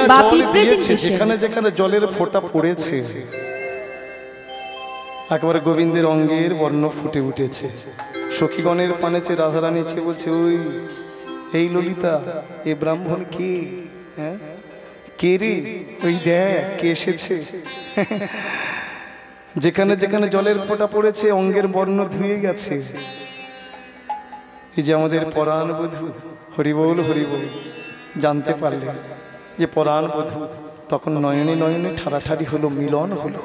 জল দিয়েছে, যেখানে যেখানে জলের ফোঁটা পড়েছে একেবারে গোবিন্দের অঙ্গের বর্ণ ফুটে উঠেছে। সখীগণের পানেছে রাধারানী চেয়ে বলছে, ওই এই ললিতা, এ ব্রাহ্মণ কে? হ্যাঁ, কে রে? ওই দেখ কে এসেছে। যেখানে যেখানে জলের ফোঁটা পড়েছে অঙ্গের বর্ণ ধুয়ে গেছে। এই যে আমাদের পরাণ বধূ, হরিবোল হরিবোল, জানতে পারলেন যে পরাণ বধূ। তখন নয়নে নয়নে ঠাড়াঠাড়ি হলো, মিলন হলো।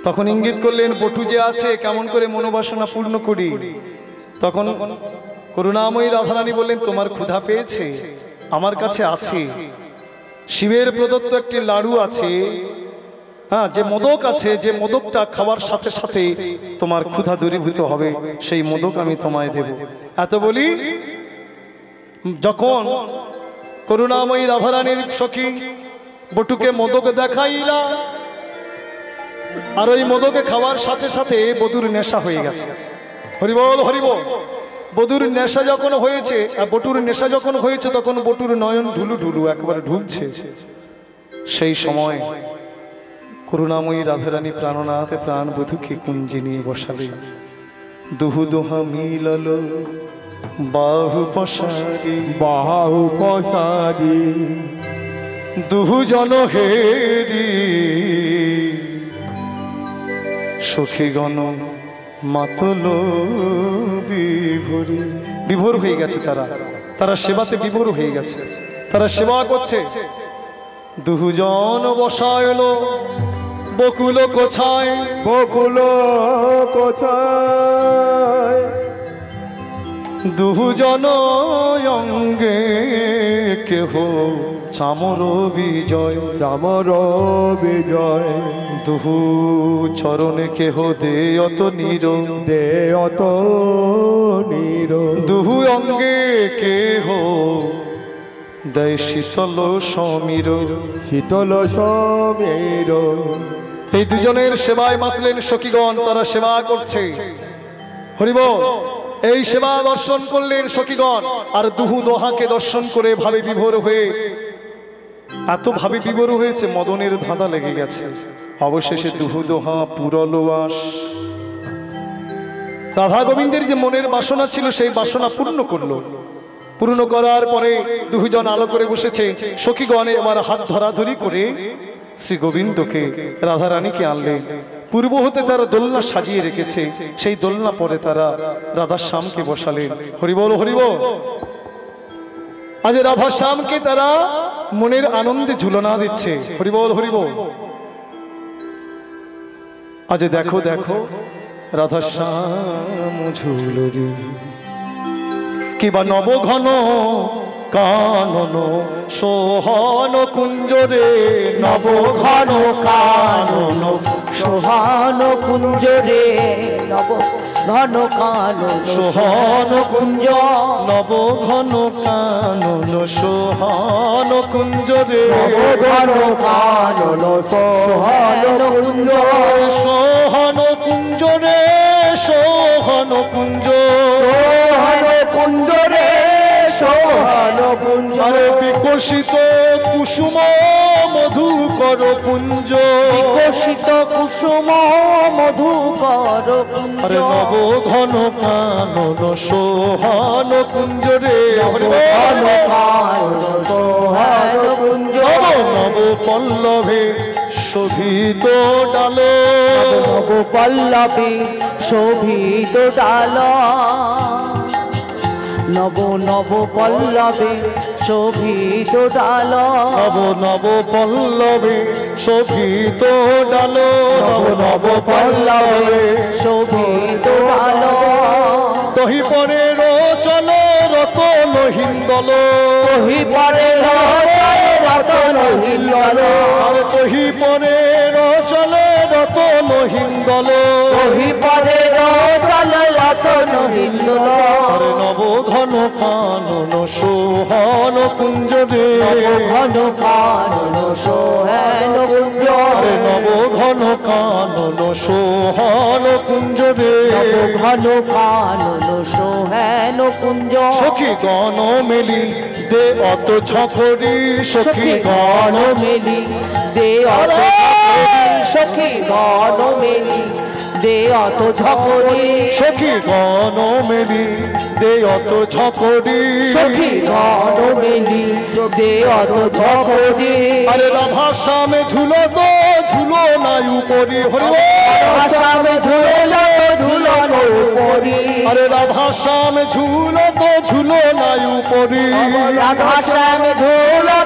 তখন ইঙ্গিত করলেন, বটু যে আছে কেমন করে মনোবাসনা পূর্ণ করি। তখন করুণাময়ী রাধারানী বললেন, তোমার ক্ষুধা পেয়েছে? আমার কাছে আছে, শিবের প্রদত্ত একটি লাড়ু আছে, হ্যাঁ, যে মোদক আছে, যে মোদকটা খাওয়ার সাথে সাথে তোমার ক্ষুধা দূরীভূত হবে, সেই মোদক আমি তোমায় দেব। এত বলি যখন করুণাময়ী রাধারানীর সখী বটুকে মোদক দেখাইলা, আর ওই মোদকে খাওয়ার সাথে সাথে বধুর নেশা হয়ে গেছে। হরিবল হরিবল। বধুর নেশা যখন হয়েছে, আর বটুর নেশা যখন হয়েছে, তখন বটুর নয়ন ঢুলু ঢুলু একবার ঢুলছে। সেই সময় করুণাময়ী রাধারানী প্রাণনাথে প্রাণ বধূকে কুঞ্জে নিয়ে বসালেন। দুহু দোহা মিলল বাহু পসারি, বাহু পসারি, দুহু জন হেরি, সখীগণ মাতল বিভোরে। বিভোর হয়ে গেছে তারা সেবাতে বিভোর হয়ে গেছে, তারা সেবা করছে। দুজন বসাইল বকুল কোছায়, বকুল কোছায়, দুজন অঙ্গে কেহ চামর বিজয়, চামর বিজয়, দুহু চরণে কেহ দেয়ত নীর, দেয়ত নীর, দুহু অঙ্গে কেহ দেয় শীতল সমীর, শীতল সমীর। এই দুজনের সেবায় মাতলেন সখীগণ, তারা সেবা করছে। হরিবল। এই সেবা দর্শন করলেন সখীগণ, আর দুহু দোহাকে দর্শন করে ভাবে বিভোর হয়ে, এত ভাবে বিভোর হয়েছে, মদনের ধাঁধা লেগে গেছে। অবশেষে দুহু দোহা পুরল আস। রাধা গোবিন্দের যে মনের বাসনা ছিল, সেই বাসনা পূর্ণ করলো। পূর্ণ করার পরে দুজন আলো করে বসেছে। সখীগণে এবার হাত ধরাধরি করে শ্রী গোবিন্দকে, রাধারানীকে আনলেন। পূর্ব হতে তারা দোলনা সাজিয়ে রেখেছে, সেই দোলনা পরে তারা রাধা শ্যামকে বসালেন। হরিবল হরিবল। আজ রাধা শ্যামকে তারা মনের আনন্দে ঝুলনা দিচ্ছে। হরিবল হরিবল। আজ দেখো দেখো রাধা শ্যাম ঝুলরে, কিবা নবঘন কানন সোহান কুঞ্জরে, নবঘন কানন সোহান কুঞ্জরে, নবঘন কানন সোহান কুঞ্জ, নবঘন কানন সোহান কুঞ্জরে, নবঘন কানন সোহান কুঞ্জ, সোহান কুঞ্জরে, সোহান কুঞ্জ, সোহান কুঞ্জরে, সোহান কুঞ্জ, আরে বিকশিত কুসুম মধুকর পুঞ্জ, বিকশিত কুসুম মধুকর পুঞ্জ, আরে নব ঘন কানন সোহান কুঞ্জরে, নবঘন কানন সোহান কুঞ্জ, নব পল্লবে শোভিত ডাল, নব পল্লবে শোভিত ডাল, নব নব পল্লবে শোভিত ডাল, নব নব পল্লবে শোভিত ডাল, নব নব পল্লবে শোভিত ডাল, তহি পরে রচল রতন হিন্দল, তহি পরে রতন হিন্দল, আর তহি পরে রচল রতন হিন্দল, তহি পরে রচল রতন হিন্দল, আরে নব ঘন কানন সোহান কুঞ্জরে, ঘন কানন সোহান কুঞ্জ, আরে নব ঘন ঘন কানন সোহন কুঞ্জ রে ঘন কানন সোহেন কুঞ্জ সখী গণ মেলি দে অত ঝকরি সখী গণ মেলি দে অত সখী গণ মেলি দে অত ঝকরি সখী গণ মেলি দে অত ঝকরি সখী গণ মেলি দে অত ঝকরি আরে রাধা শ্যামে ঝুলো তো ঝুলো নাই উপরি হরি আসামে ঝুলো ঝুলো উপরি আরে রাধা শ্যামে ঝুলো তো ঝুলো নাই উপরি রাধা শ্যাম ঝুলো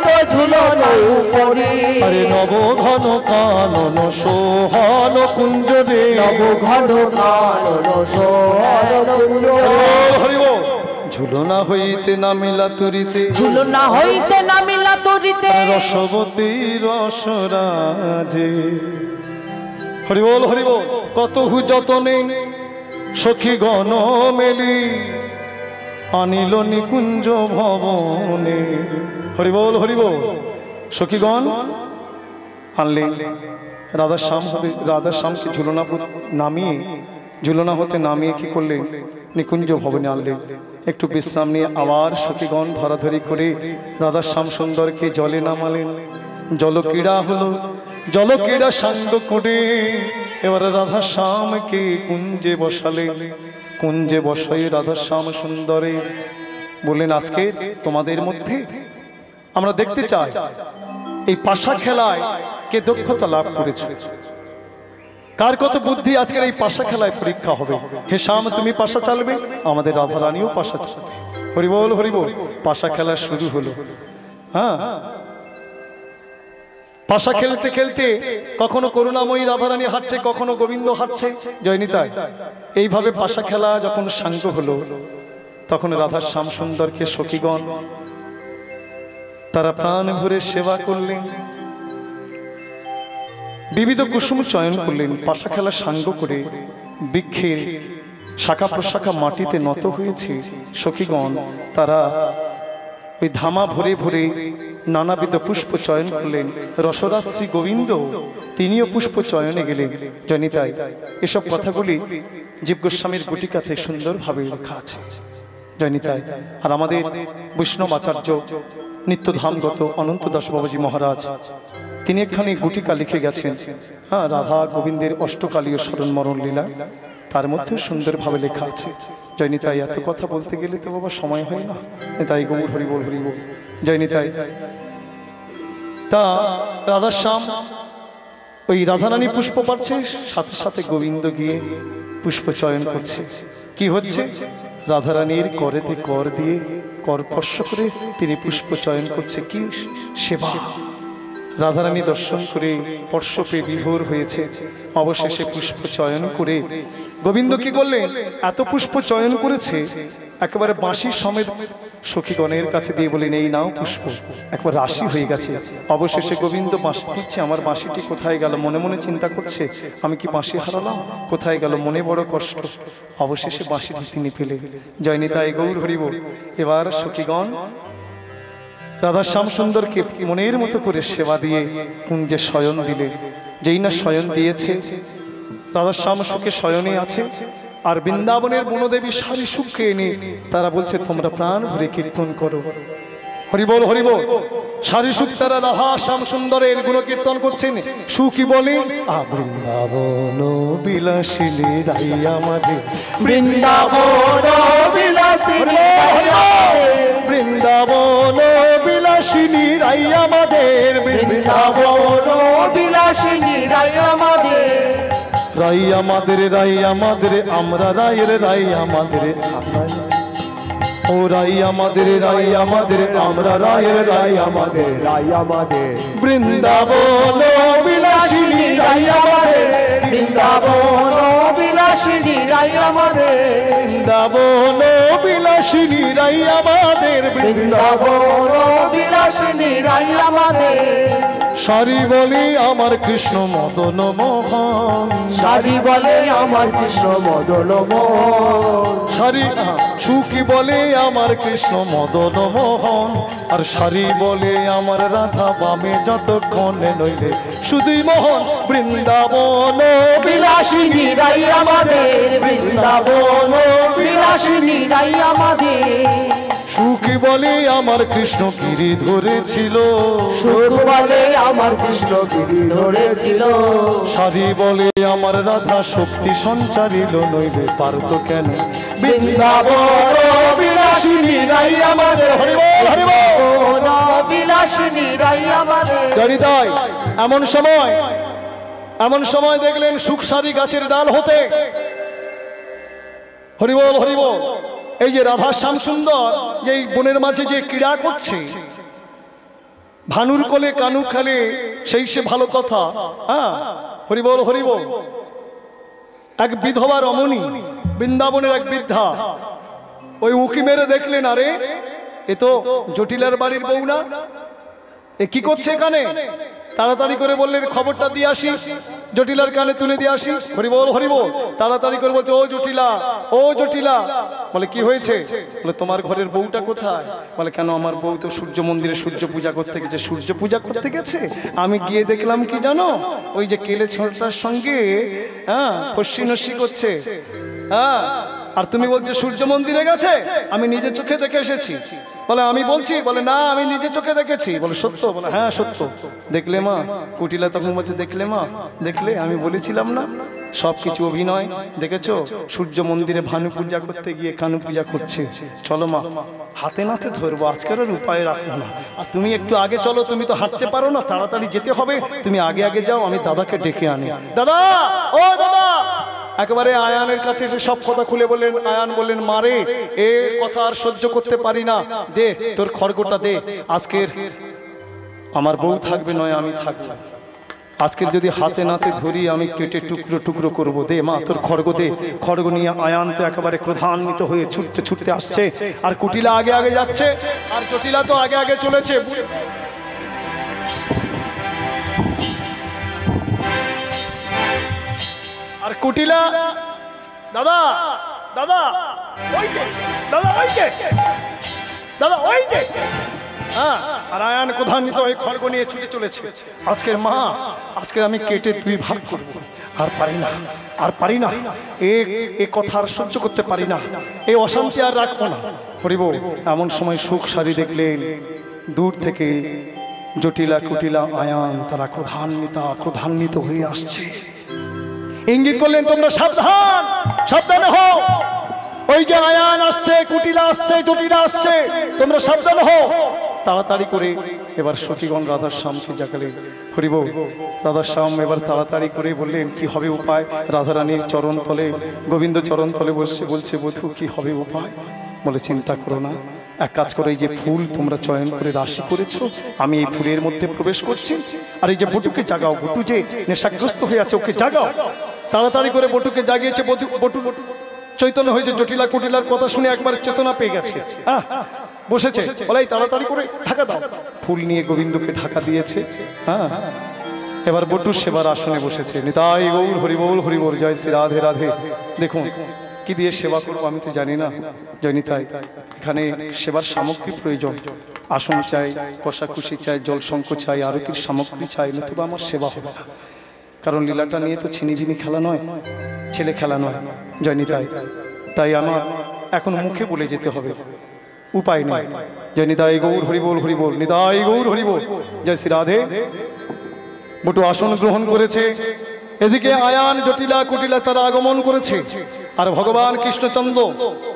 উপরি আরে নব ঘন কানন সোহন কুঞ্জ রে নব ঘন কানন সোহন কুঞ্জ হরি বল ঝুলনা হইতে নামিলা তুরিতে ঝুলনা হইতে নামিলা তরিতে রসবতী রসরাজে হরি বল কত হু যতনে সখী গণ মেলি আনিল নিকুঞ্জ ভবনে হরি বল সখীগণ আনলেন রাধাশ্যামকে ঝুলনা হতে নামিয়ে কি করলেন নিকুঞ্জ ভবনে আনলেন একটু বিশ্রাম নিয়ে আবার সখীগণ ধরাধরি করে রাধাশ্যাম সুন্দরকে জলে নামালেন জলক্রীড়া হলো জলক্রীড়া সাঙ্গ করে এবারে রাধাশ্যামকে কুঞ্জে বসালেন কুঞ্জে বসাই রাধাশ্যাম সুন্দরে বললেন আজকে তোমাদের মধ্যে আমরা দেখতে চাই এই পাশা খেলায় কে দক্ষতা লাভ করেছে কার কত বুদ্ধি আজকের এই পাশা খেলায় পরীক্ষা হবে হে শ্যাম তুমি পাশা চালবে আমাদের রাধা রানীও পাশা চালবে হরি বল পাশা খেলা শুরু হলো হ্যাঁ পাশা খেলতে খেলতে কখনো করুণাময়ী রাধারানী হাঁটছে কখনো গোবিন্দ হাঁটছে জয়নিতাই এইভাবে পাশা খেলা যখন সাঙ্গ হলো তখন রাধার শ্যাম সুন্দরকে সখীগণ তারা প্রাণ ভরে সেবা করলেন বিবিধ কুসুম চয়ন করলেন পাশা খেলা সাঙ্গ করে বৃক্ষের শাখা প্রশাখা মাটিতে নত হয়েছে সখীগণ তারা ওই ধামা ভরে ভরে নানাবিধ পুষ্প চয়ন করলেন রসরাজ শ্রী গোবিন্দ তিনিও পুষ্প চয়নে গেলেন জয়নিতাই এসব কথাগুলি জীব গোস্বামীর গুটিকাতে সুন্দরভাবে লেখা আছে জয়নিতাই আর আমাদের বৈষ্ণব আচার্য নিত্যধামগত অনন্ত দাস বাবাজি মহারাজ তিনি একখানি গুটিকা লিখে গেছেন হ্যাঁ রাধা গোবিন্দের অষ্টকালীয় স্মরণ মরণ লীলা তার মধ্যে সুন্দরভাবে লেখা আছে জয়নিতাই এত কথা বলতে গেলে তো বাবা সময় হয় না তাই গৌর হরি বল জয়নিতাই তা রাধাশ্যাম ওই রাধারানী পুষ্প পাচ্ছে সাথে সাথে গোবিন্দ গিয়ে পুষ্প চয়ন করছে কি হচ্ছে রাধারানীর করেতে কর দিয়ে করপর্শ করে তিনি পুষ্প চয়ন করছে কি সেবা রাধারানী দর্শন করে স্পর্শপে বিভোর হয়েছে অবশেষে পুষ্প চয়ন করে গোবিন্দ কি করলেন এত পুষ্প চয়ন করেছে একেবারে বাঁশি সমেত সখীগণের কাছে দিয়ে বলেন এই নাও পুষ্প একবার রাশি হয়ে গেছে অবশেষে গোবিন্দ বাঁশি খুঁজছে আমার বাঁশিটি কোথায় গেল মনে মনে চিন্তা করছে আমি কি বাঁশি হারালাম কোথায় গেল মনে বড় কষ্ট অবশেষে বাঁশিটি তিনি পেলেন জয়নিতাই গৌর হরিব এবার সখীগণ রাধাশ্যাম সুন্দরকে মনের মতো করে সেবা দিয়ে কুঞ্জে শয়ন দিলে যেই না শয়ন দিয়েছে রাধাশ্যাম সুখে শয়নে আছে আর বৃন্দাবনের বনদেবী সারি সুখকে এনে তারা বলছে তোমরা প্রাণ ভরে কীর্তন করো হরিবল সারি সুখ তারা রাধাশ্যাম সুন্দরের গুণ কীর্তন করছেন সুখী বলে বৃন্দাবন বিলাসিনী রাই আমাদের বৃন্দাবন বিলাসিনী বৃন্দাবন বিলাসিনী রাই আমাদের বৃন্দাবন বিলাসিনী রাই আমাদের রাই আমাদের আমরা রায়ের রাই আমাদের ও রাই আমাদের আমরা রায়ের রাই আমাদের বৃন্দাবন বিলাসিনী রাই আমাদের বৃন্দাবন বিলাসিনী রাই আমাদের বৃন্দাবন বিলাসিনী রাই আমাদের বৃন্দাবন বিলাসিনী রাই আমাদের সারি বলে আমার কৃষ্ণ মদন মোহন, সারি বলে আমার কৃষ্ণ মদন মোহন, সারি সুখী বলে আমার কৃষ্ণ মদন মোহন, আর সারি বলে আমার রাধা বামে যতক্ষণ নইলে শুধুই মোহন। বৃন্দাবন বিলাসিনী রাই আমাদের, বৃন্দাবন বিলাসিনী রাই আমাদের। সুখী বলে আমার কৃষ্ণ গিরি ধরেছিল, সুখ বলে আমার কৃষ্ণ গিরি ধরেছিল, সারি বলে আমার রাধা শক্তি সঞ্চারিল, নইলে পারত কেন। বৃন্দাবন বিলাসিনী রাই আমাদের, হরি বল হরি বল। বিলাসিনী রাই আমাদের। হৃদয় এমন সময় দেখলেন সুখসারি গাছের ডাল হতে, হরি বল হরি বল। এই যে রাধা শ্যাম সুন্দর যে এই বনের মাঝে যে ক্রীড়া করছে, ভানুর কোলে কানু খেলে সেই সে ভালো কথা। হ্যাঁ, হরি বল হরি বল। এক বিধবা রমণী, বৃন্দাবনের এক বৃদ্ধা, ওই উকি মেরে দেখলেন, আরে এ তো জটিলার বাড়ির বউ না, এ কি করছে এখানে? তাড়াতাড়ি করে বললেন খবরটা দিয়ে আসি, জটিলার কানে তুলে দিয়ে আসি। হরি বল হরি বল। তাড়াতাড়ি করে বলছে, ও জটিলা, ও জটিলা। বলে কি হয়েছে? বলে তোমার ঘরের বউটা কোথায়? বলে কেন, আমার বউ তো সূর্য মন্দিরে সূর্য পূজা করতে গেছে। সূর্য পূজা করতে গেছে? আমি গিয়ে দেখলাম কি জানো, ওই যে কেলে ছোটটার সঙ্গে ফস্সি নস্যি করছে। হ্যাঁ, আর তুমি বলছো সূর্য মন্দিরে গেছে? আমি নিজে চোখে দেখে এসেছি। বলে আমি বলছি? বলে না, আমি নিজে চোখে দেখেছি। বলে সত্য? বলে হ্যাঁ সত্য। দেখলে মা? কুটিলা তখন বলছে, দেখলে মা, দেখলে আমি বলেছিলাম না সবকিছু অভিনয়। দেখেছো, সূর্য মন্দিরে ভানু পূজা করতে গিয়ে কানু পূজা করছে। চলো মা, হাতে নাতে ধরবো, আজকের আর উপায় রাখবো না। আর তুমি একটু আগে চলো, তুমি তো হাঁটতে পারো না, তাড়াতাড়ি যেতে হবে, তুমি আগে আগে যাও, আমি দাদাকে ডেকে আনি। দাদা, ও দাদা, একেবারে আয়ানের কাছে এসে সব কথা খুলে বললেন। আয়ান বললেন, মারে এ কথা আর সহ্য করতে পারি না, দে তোর খড়গটা দে। আজকের আমার বউ থাকবে, নয় আমি থাকবো। আজকের যদি হাতে নাতে ধরি, আমি কেটে টুকরো টুকরো করবো। দে মা তোর খড়গ দে। খড়গ নিয়ে আয়ান তো একেবারে ক্রোধান্বিত হয়ে ছুটতে ছুটতে আসছে, আর কুটিলা আগে আগে যাচ্ছে, আর জটিলা তো আগে আগে চলেছে। আর কুটিলা, দাদা দাদা ওই যে, দাদা ওই যে, দাদা ওই যে। হ্যাঁ, আর আয়ান ক্রোধান্বিত হয়ে খড়গ নিয়ে ছুটে চলেছে। আজকের মা, আজকে আমি কেটে দুই ভাগ করব, আর পারি না, আর পারি না, এ কথা আর সহ্য করতে পারি না, এই অশান্তি আর রাখবো না। হরিব। এমন সময় সুখ সারি দেখলেন দূর থেকে জটিলা কুটিলা আয়ান তারা ক্রোধান্বিত হয়ে আসছে। ইঙ্গিত করলেন, তোমরা সাবধান, সাবধানে হও। ওই যে আয়ান আসছে, কুটিলা আসছে, জটিলা আসছে, তোমরা সাবধান হও। তাড়াতাড়ি করে এবার সখীগণ রাধার শ্যামকে জাগালেন। হরিব। রাধার শ্যাম এবার তাড়াতাড়ি করে বললেন, কি হবে উপায়? রাধারানীর চরণ তলে, গোবিন্দ চরণ তলে বলছে, বধূ কি হবে উপায়? বলে চিন্তা করো না, এক কাজ করো, এই যে ফুল তোমরা চয়ন করে রাশি করেছো, আমি এই ফুলের মধ্যে প্রবেশ করছি, আর এই যে বটুকে জাগাও, বটু যে নেশাগ্রস্ত হয়ে আছে ওকে জাগাও। তাড়াতাড়ি করে বটুকে জাগিয়েছে। বটু চৈতন্য হয়েছে। জটিলা কুটিলার কথা শুনে একবার চেতনা পেয়ে গেছে। হ্যাঁ, বসেছে। বলে তাড়াতাড়ি করে ঢাকা দাও। ফুল নিয়ে গোবিন্দকে ঢাকা দিয়েছে। হ্যাঁ, এবার বটু সেবার আসনে বসেছে। নিতাই গৌর হরিবোল হরিবোল, জয় শ্রী রাধে রাধে। দেখুন কি দিয়ে সেবা করবো আমি তো জানি না। জয় নিতাই, এখানে সেবার সামগ্রী প্রয়োজন। আসন চাই, কষাকুষি চাই, জলশঙ্খ চাই, আরতির সামগ্রী চাই, নতুবা আমার সেবা হবে না। কারণ লীলাটা নিয়ে তো ছিনিঝিনি খেলা নয়, ছেলে খেলা নয়। জয় নিতাই, তাই আমার এখন মুখে বলে যেতে হবে, উপায় নেই। জয় নিতাই গৌর হরিবোল হরিবোল, নিতাই গৌর হরিবোল, জয় শ্রী রাধে। বটু আসন গ্রহণ করেছে। এদিকে আয়ান জটিলা কুটিলা তারা আগমন করেছে, আর ভগবান কৃষ্ণচন্দ্র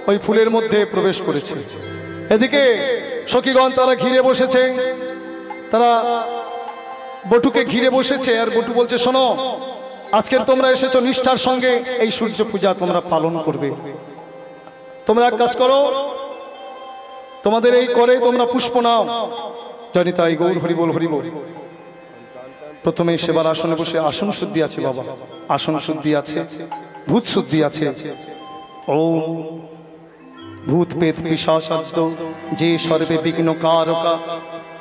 ওই ফুলের মধ্যে প্রবেশ করেছে। এদিকে সখীগণ তারা ঘিরে বসেছে, তারা বটুকে ঘিরে বসেছে। আর বটু বলছে, শোনো, আজকের তোমরা এসেছো নিষ্ঠার সঙ্গে এই সূর্য পূজা তোমরা পালন করবে। তোমরা এক কাজ করো, তোমাদের এই করে তোমরা পুষ্প নাও। জানি তাই গৌর হরিবোল হরিবোল। প্রথমে সেবার আসনে বসে, আসন শুদ্ধি আছে বাবা, আসন শুদ্ধি আছে, ভূত শুদ্ধি আছে। ওম ভূত পেত পিশাচাদ্য যে সর্বে বিঘ্ন কারকা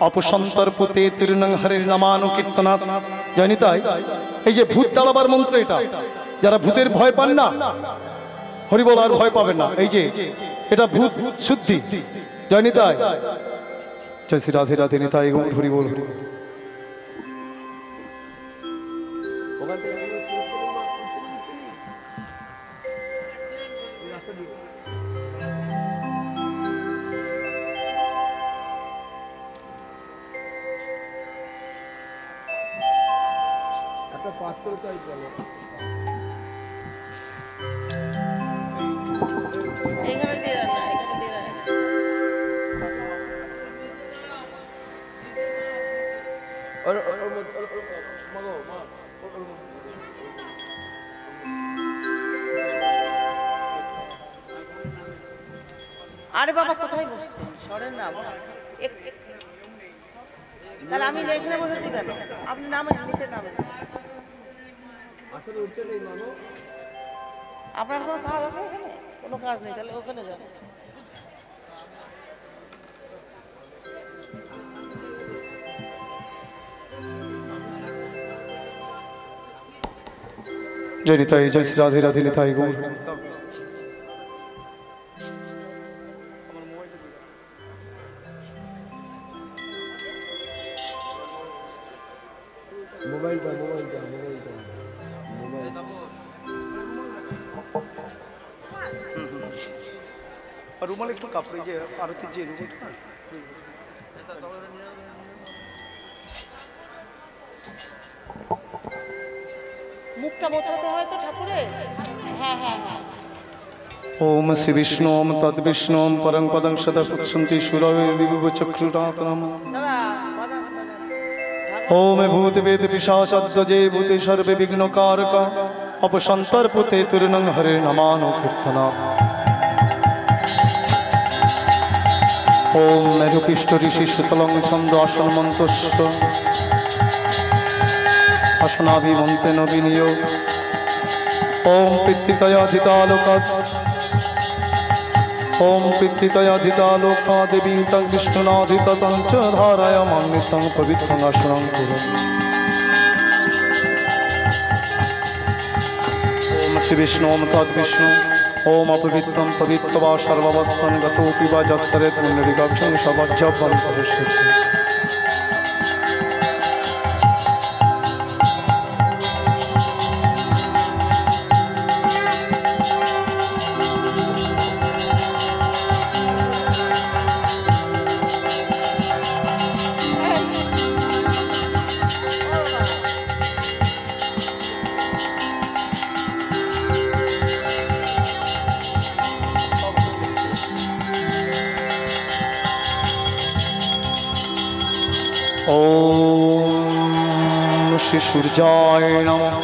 অপসন্তর্পতে তিরুনং হরির নামানুকীর্তনাৎ। জানি তাই এই যে ভূত তাড়াবার মন্ত্র, এটা যারা ভূতের ভয় পান না হরিবল আর ভয় পাবেন না। এই যে এটা ভূত শুদ্ধি। জানি তাই জয় শ্রী রাধে রাধে নিতাই গৌর হরিবল হরিবল। এখানে দিয়ে দেন না, এখানে দিয়ে দেন। আরে বাবা কোথায় বসছে? সরেন না। তাহলে আমি এখানে বসেছি কেন? আপনি নামেন, নিচে নামেন। আপনার কোনো কাজ আছে এখানে? কোনো কাজ নেই, তাহলে ওখানে যান। জয় নিতাই জয় শ্রী রাধে রাধে নিতাই গৌর। আর রুমাল একটু কাপড়ে যে আরতির যে রুমালটা মুখটা মোছাতে হয় তো ঠাকুরের। হ্যাঁ হ্যাঁ হ্যাঁ। ओम श्री विष्णु ओम तद विष्णु ओम परं पदं सदा पुत्सन्ति सुरवे दिव्य चक्षुरातनम। দাদা বাজান বাজান। ओम भूत वेद पिशाचाद्य जे भूते सर्वे विघ्न कारक अपसंतर्पते तुरनं हरे नमानो कीर्तनात्। ओम मेरुपिष्ट ऋषि सुतलं छंद आसन मंत्रस्थ आसनाभिमन्त्रे नवीनियो। ओम पित्तितयाधितालोकात् ओम पित्तितयाधितालोका देवीं तं विष्णुनाधिततं च धारयामामृतं पवित्रं आसनं कुरु। ओम श्री विष्णु ओम तद् विष्णु ओम अपवित्रं पवित्र वा सर्वावस्थां गतोऽपि वा जस्सरेत् पुण्डरीकाक्षं सवज्जवं करिष्यति। ओम श्री सूर्याय नमः।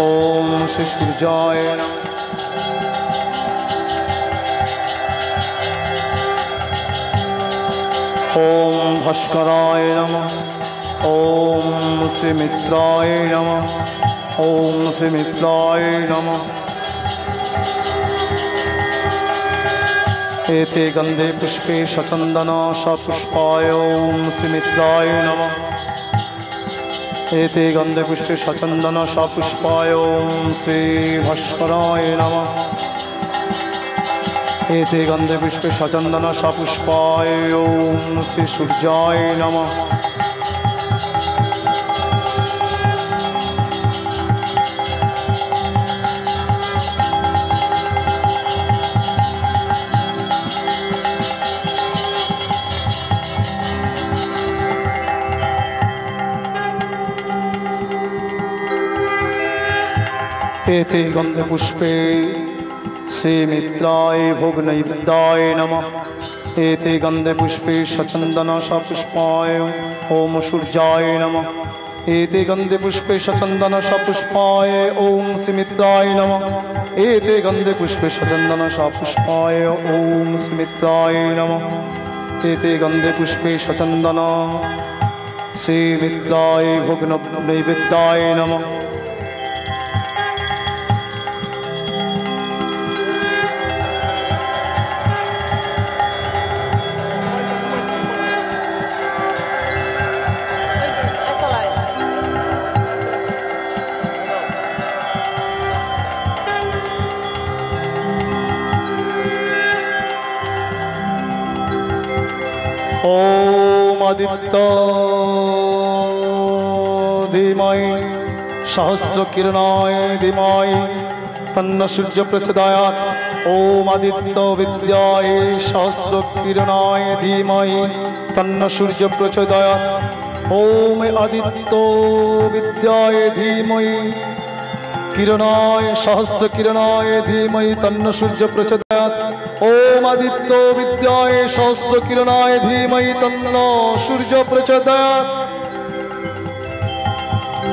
ओम श्री सूर्याय नमः। ओम भास्कराय नमः। ओम श्री मित्राय नमः। ओम श्री मित्राय नमः। एते गंधे पुष्पे सचंदना सपुष्पाय ओम श्री मित्राय नमः। एते गंधे पुष्पे सचंदना सपुष्पाय ओम श्री भास्कराय नमः। एते गंधे पुष्पे सचंदना सपुष्पाय ओम श्री सूर्याय नमः। एते गंधे पुष्पे श्री मित्राय भोग नैवेद्याय नमः। एते गंधे पुष्पे सचंदना सपुष्पाय ओम सूर्याय नमः। एते गंधे पुष्पे सचंदना सपुष्पाय ओम श्री मित्राय नमः। एते गंधे पुष्पे सचंदना सपुष्पाय ओम श्री मित्राय नमः। एते गंधे पुष्पे सचंदना श्री मित्राय भोग नैवेद्याय नमः। आदित्य धीमहि सहस्रकिरणाय धीमहि तन्न सूर्य प्रचोदयात्। ओम आदित्य विद्याये सहस्रकिरणाय धीमहि तन्न सूर्य प्रचोदयात्। ओम आदित्य विद्याये धीमहि किरणाय सहस्रकिरणाय धीमहि तन्न सूर्य प्रचोदयात्। ओम आदित्य विद्याये सहस्रकिरणाय धीमहि तन्न सूर्य प्रचोदयात्।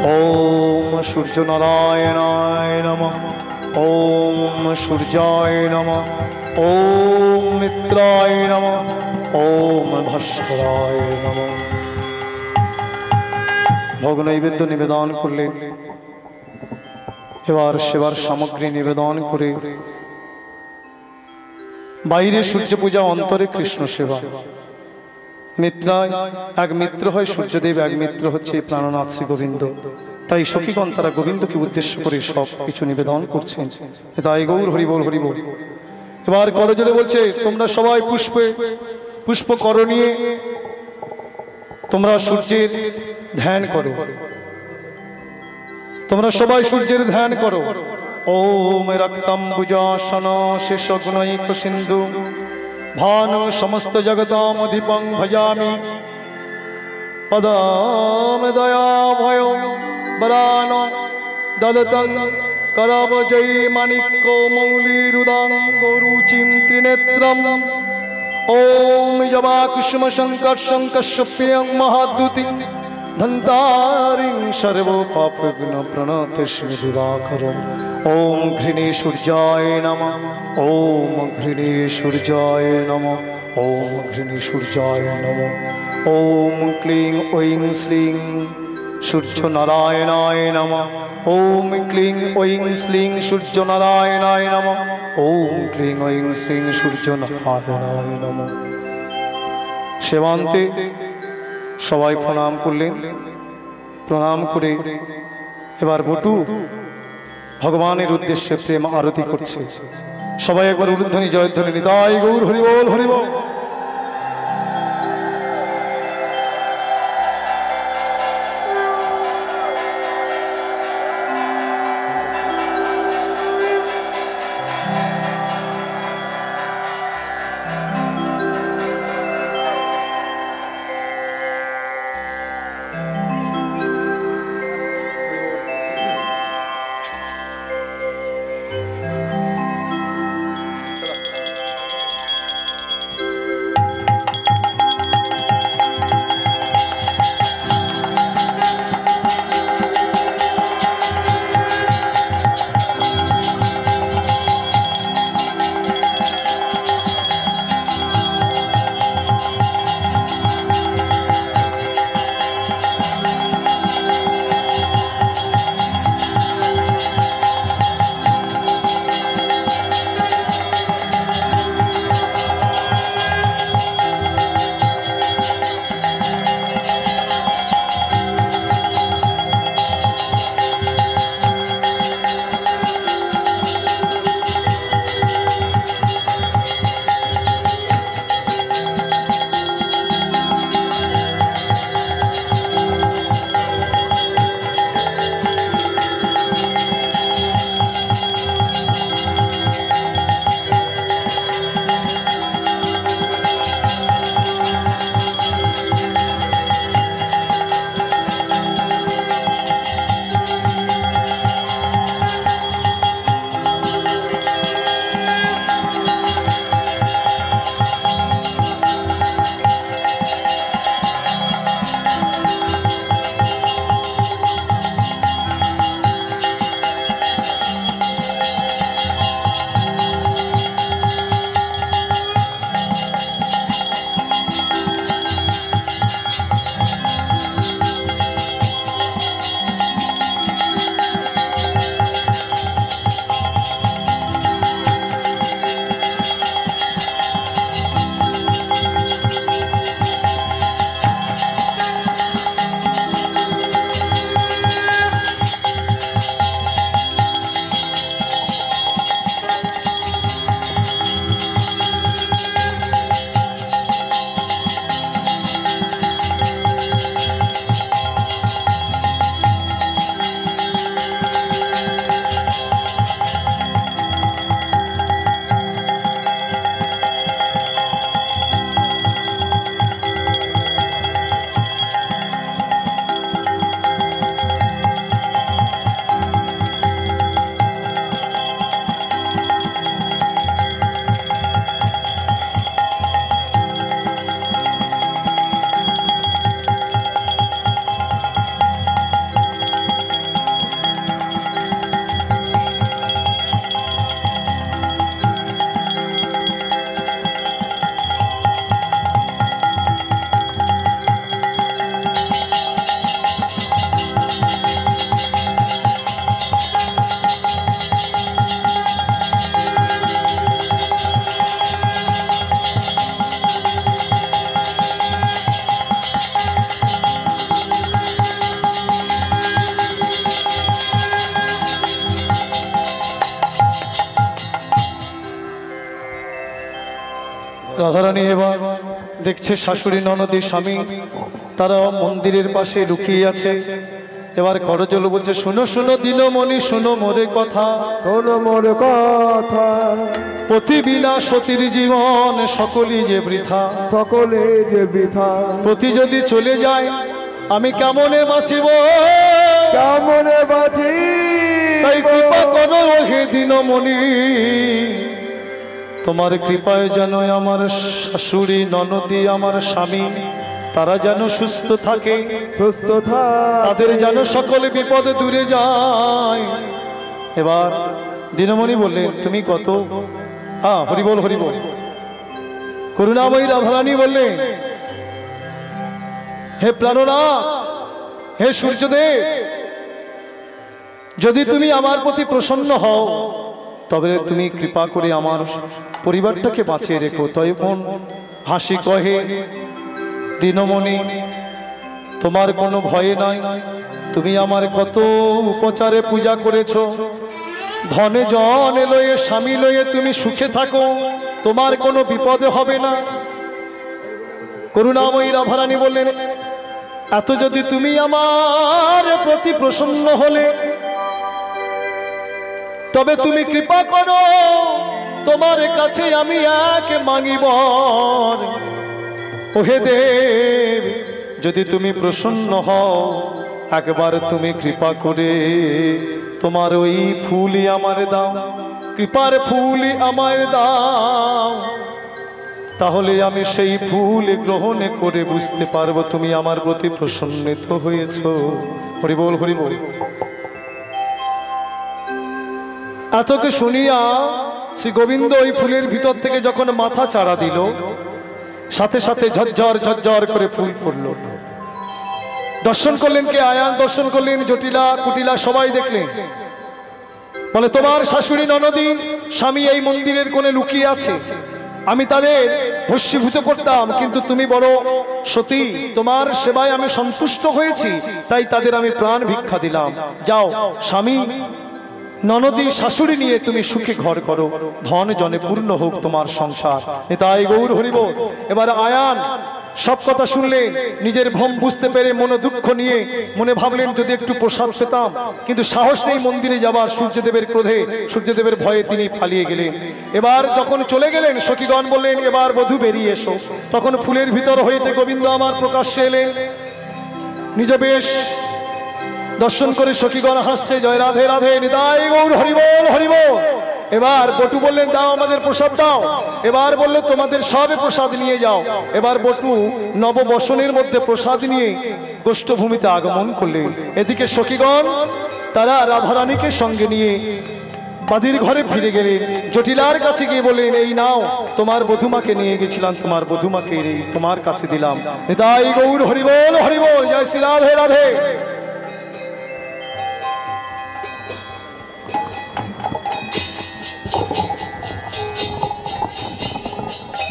ओम सूर्य नारायणाय नमः। ओम सूर्याय नमः। ओम मित्राय नमः। ओम भास्कराय नमः। भोग नैवेद्य निवेदन करलेन। এবার সেবার সামগ্রী নিবেদন করে বাইরে সূর্য পূজা, অন্তরে কৃষ্ণ সেবা। মিত্রায় এক মিত্র হয় সূর্যদেব, এক মিত্র হচ্ছে প্রাণনাথ শ্রী গোবিন্দ। তাই সখীগণ তারা গোবিন্দকে উদ্দেশ্য করে সব কিছু নিবেদন করছেন। তাই গৌর হরিবোল হরিবোল। এবার করজোড়ে বলছে তোমরা সবাই পুষ্প কর নিয়ে তোমরা সূর্যের ধ্যান করো। তোমরা সবাই সূর্যের ধ্যান করো। ওম রক্তম্বুজাসন শেষ গুণৈক সিন্ধু ভানু সমস্ত জগতামধিপং ভজামি পদাম দয়া ভয় বরান দদতং করবজৈ মাণিক্য মৌলিরুদাং গৌরুচিম ত্রিনেত্রম। ওম জবা কুসুম সংকর্ষং কশ্যপ্যং মহাদ্যুতি धन्तारिं सर्व पापविघ्न प्रणतस्मि दिवाकरम्। ओम घृणे सूर्याय नमः। ओम घृणे सूर्याय नमः। ओम घृणे सूर्याय नमः। ओम क्लीं ऐं श्रीं सूर्य नारायणाय नमः। ओम क्लीं ऐं श्रीं सूर्य नारायणाय नमः। ओम क्लीं ऐं श्रीं सूर्य नारायणाय नमः। सेवान्ते সবাই প্রণাম করলেন। প্রণাম করে এবার বটু ভগবানের উদ্দেশ্যে প্রেম আরতি করছে। সবাই একবার উলুধ্বনি জয়ধ্বনি নিতাই গৌর হরিবোল হরিবোল। রাধারানী এবার দেখছে শাশুড়ি ননদী স্বামী তারা মন্দিরের পাশে লুকিয়ে আছে। এবার করজল বলছে, শুনো শুনো দিনমণি, শুনো মোরে কথা, শোনো মোর কথা, পতি বিনা সতীর জীবন সকলই যে বৃথা, সকলে যে বৃথা, পতি যদি চলে যায় আমি কেমনে বাঁচিব, কেমনে বাঁচি, তাই কৃপা করো হে দিনমণি, তোমার কৃপায় যেন আমার শাশুড়ি ননদী আমার স্বামী তারা যেন সুস্থ থাকে, সুস্থ থাক, তাদের যেন সকল বিপদে দূরে যায়। এবার দিনমণি বললেন, তুমি কত হরিবল হরিবল। করুণাময়ী রাধারানী বললেন, হে প্রাণনাথ, হে সূর্যদেব, যদি তুমি আমার প্রতি প্রসন্ন হও তবে তুমি কৃপা করে আমার পরিবারটাকে বাঁচিয়ে রেখো। তখন হাসি কহে, দিনমণি তোমার কোনো ভয় নাই, তুমি আমার কত উপচারে পূজা করেছো, ধনে জন লয়ে স্বামী লয়ে তুমি সুখে থাকো, তোমার কোনো বিপদে হবে না। করুণাময়ী রাধারানী বললেন, এত যদি তুমি আমার প্রতি প্রসন্ন হলে তবে তুমি কৃপা করো, তোমার কাছে আমি এক মাগিব। ওহে দেব, যদি তুমি প্রসন্ন হও একবার তুমি কৃপা করে তোমার ওই ফুলই আমার দাও, কৃপার ফুলই আমার দাও, তাহলে আমি সেই ফুল গ্রহণ করে বুঝতে পারবো তুমি আমার প্রতি প্রসন্নিত হয়েছো। হরিবল হরিবল। এতকে শুনিয়া শ্রী গোবিন্দ ওই ফুলের ভিতর থেকে যখন মাথা চাড়া দিল, সাথে সাথে ঝরঝর ঝরঝর করে ফুল পড়ল। দর্শন করলেন কে? আয়ান দর্শন করলেন, জটিলা কুটিলা সবাই দেখলেন। বলে, তোমার শাশুড়ি ননদী স্বামী এই মন্দিরের কোণে লুকিয়ে আছে, আমি তাদের ভস্মীভূত করতাম, কিন্তু তুমি বড় সতী, তোমার সেবায় আমি সন্তুষ্ট হয়েছি, তাই তাদের আমি প্রাণ ভিক্ষা দিলাম। যাও স্বামী ননদী শাশুড়ি নিয়ে তুমি সুখে ঘর করো, ধন জনে পূর্ণ হোক তোমার সংসার। নিতাই গৌর হরিবল। এবার আয়ান সব কথা শুনলেন, নিজের ভ্রম বুঝতে পেরে মনে দুঃখ নিয়ে মনে ভাবলেন যদি একটু প্রসাদ পেতাম, কিন্তু সাহস নেই মন্দিরে যাবার। সূর্যদেবের ক্রোধে, সূর্যদেবের ভয়ে তিনি পালিয়ে গেলেন। এবার যখন চলে গেলেন সখীগণ বললেন, এবার বধূ বেরিয়ে এসো। তখন ফুলের ভিতর হইতে গোবিন্দ আমার প্রকাশ্যে এলেন, নিজ বেশ দর্শন করে সখীগণ হাসছে, জয় রাধে রাধে, নিতাই গৌর হরিবল হরিবল। এবার বটু বললেন, দাও আমাদের প্রসাদ দাও। এবার বললো, তোমাদের সবে প্রসাদ নিয়ে যাও। এবার বটু নববসনের মধ্যে প্রসাদ নিয়ে গোষ্ঠভূমিতে আগমন করলেন। এদিকে সখীগণ তারা রাধারানীকে সঙ্গে নিয়ে বাদির ঘরে ফিরে গেলেন। জটিলার কাছে গিয়ে বললেন, এই নাও, তোমার বধূমাকে নিয়ে গেছিলাম, তোমার বধূমাকে এই তোমার কাছে দিলাম। নিতাই গৌর হরিবল হরিবল, জয় শ্রী রাধে রাধে।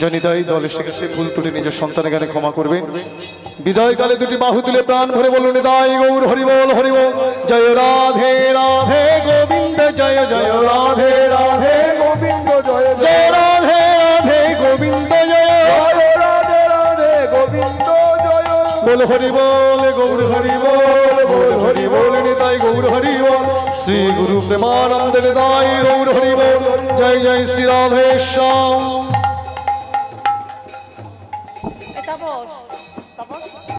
জনিতাই দল এসে গেছে, ভুল তুলে নিজের সন্তানের গানে ক্ষমা করবেন। বিদায়কালে দুটি বাহু তুলে প্রাণ ভরে বলুন, নিতাই গৌর হরিবল হরিবল। জয় রাধে রাধে গোবিন্দ জয়, জয় রাধে রাধে গোবিন্দ জয়, জয় রাধে রাধে গোবিন্দ জয়, জয় রাধে রাধে গোবিন্দ জয়। বল হরিবল গৌর হরিবল, বল হরিবল নিতাই গৌর হরিবল। শ্রী গুরু প্রেমানন্দ নিতাই গৌর হরিবল। জয় জয় শ্রী রাধেশ্যাম।